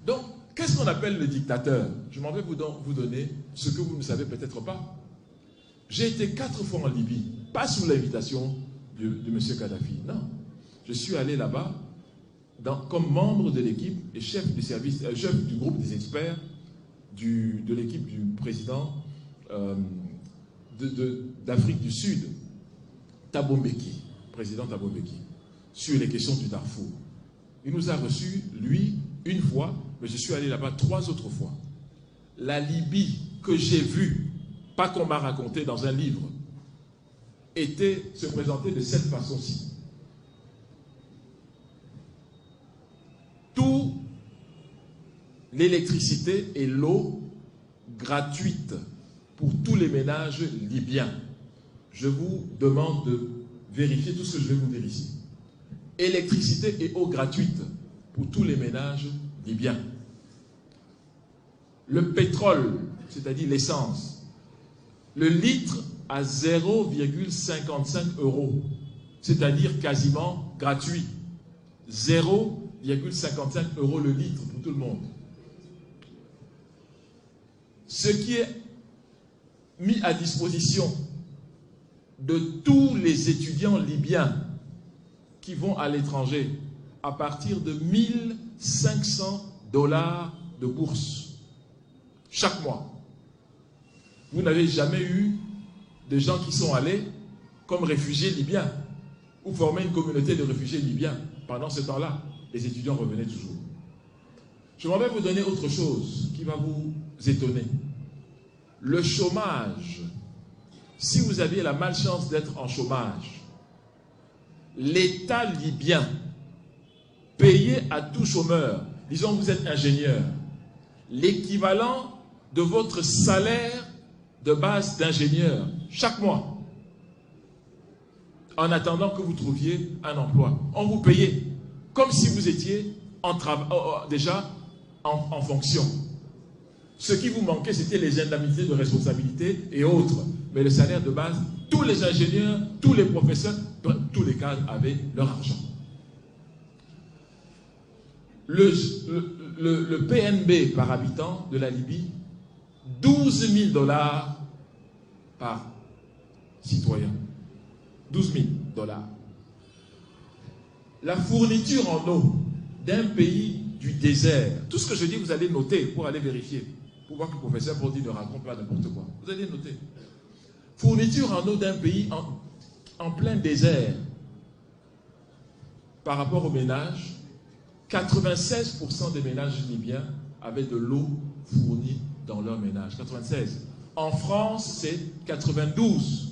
Donc, qu'est-ce qu'on appelle le dictateur? Je m'en vais vous donner ce que vous ne savez peut-être pas. J'ai été 4 fois en Libye, pas sous l'invitation de M. Kadhafi, non. Je suis allé là-bas comme membre de l'équipe et chef du groupe des experts de l'équipe du président d'Afrique du Sud, Thabo Mbeki, président Thabo Mbeki, sur les questions du Darfour. Il nous a reçus, lui, une fois, mais je suis allé là-bas 3 autres fois. La Libye que j'ai vue, pas qu'on m'a raconté dans un livre, se présentait de cette façon-ci. Tout l'électricité et l'eau gratuite pour tous les ménages libyens. Je vous demande de vérifier tout ce que je vais vous dire ici. Électricité et eau gratuite pour tous les ménages libyens. Le pétrole, c'est-à-dire l'essence, le litre à 0,55 €, c'est-à-dire quasiment gratuit. 0,55 € le litre pour tout le monde. Ce qui est mis à disposition de tous les étudiants libyens qui vont à l'étranger à partir de 1 500 $ de bourse chaque mois. Vous n'avez jamais eu de gens qui sont allés comme réfugiés libyens ou former une communauté de réfugiés libyens. Pendant ce temps-là, les étudiants revenaient toujours. Je m'en vais vous donner autre chose qui va vous étonner. Le chômage. Si vous aviez la malchance d'être en chômage, l'État libyen payait à tout chômeur, disons que vous êtes ingénieur, l'équivalent de votre salaire de base d'ingénieur chaque mois, en attendant que vous trouviez un emploi. On vous payait comme si vous étiez déjà en fonction. Ce qui vous manquait, c'était les indemnités de responsabilité et autres. Mais le salaire de base, tous les ingénieurs, tous les professeurs, tous les cadres avaient leur argent. Le PNB par habitant de la Libye, 12 000 $ par citoyen. 12 000 $. La fourniture en eau d'un pays du désert, tout ce que je dis, vous allez noter pour aller vérifier, pour voir que le professeur Brody ne raconte pas n'importe quoi. Vous allez noter. Fourniture en eau d'un pays en plein désert, par rapport aux ménages, 96% des ménages libyens avaient de l'eau fournie dans leur ménage. 96. En France, c'est 92%.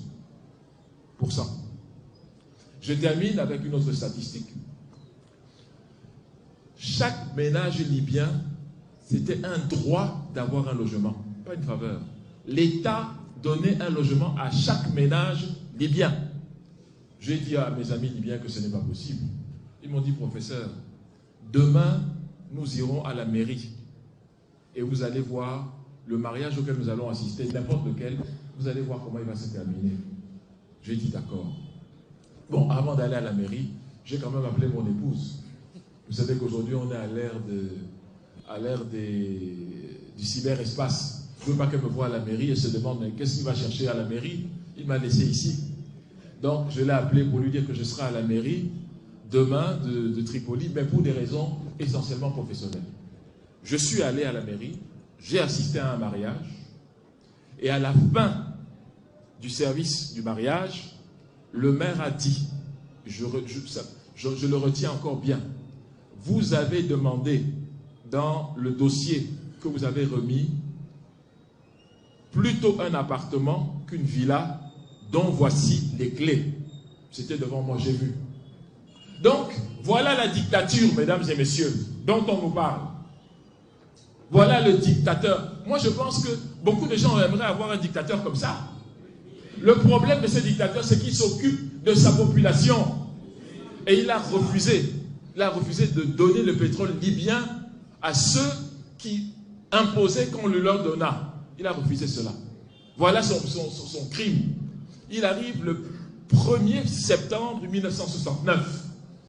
Je termine avec une autre statistique. Chaque ménage libyen, c'était un droit d'avoir un logement, pas une faveur. L'État donnait un logement à chaque ménage libyen. J'ai dit à mes amis libyens que ce n'est pas possible. Ils m'ont dit, professeur, demain, nous irons à la mairie et vous allez voir le mariage auquel nous allons assister, n'importe lequel, vous allez voir comment il va se terminer. J'ai dit d'accord. Bon, avant d'aller à la mairie, j'ai quand même appelé mon épouse. Vous savez qu'aujourd'hui, on est à l'ère du cyberespace. Je ne veux pas qu'elle me voie à la mairie et se demande, mais qu'est-ce qu'il va chercher à la mairie? Il m'a laissé ici. Donc, je l'ai appelé pour lui dire que je serai à la mairie demain de Tripoli, mais pour des raisons essentiellement professionnelles. Je suis allé à la mairie, j'ai assisté à un mariage, et à la fin du service du mariage, le maire a dit, je le retiens encore bien, vous avez demandé dans le dossier que vous avez remis plutôt un appartement qu'une villa dont voici les clés. C'était devant moi, j'ai vu. Donc, voilà la dictature, mesdames et messieurs, dont on nous parle. Voilà le dictateur. Moi, je pense que beaucoup de gens aimeraient avoir un dictateur comme ça. Le problème de ce dictateur, c'est qu'il s'occupe de sa population. Et il a refusé. Il a refusé de donner le pétrole libyen à ceux qui imposaient qu'on le leur donna. Il a refusé cela. Voilà son crime. Il arrive le 1er septembre 1969.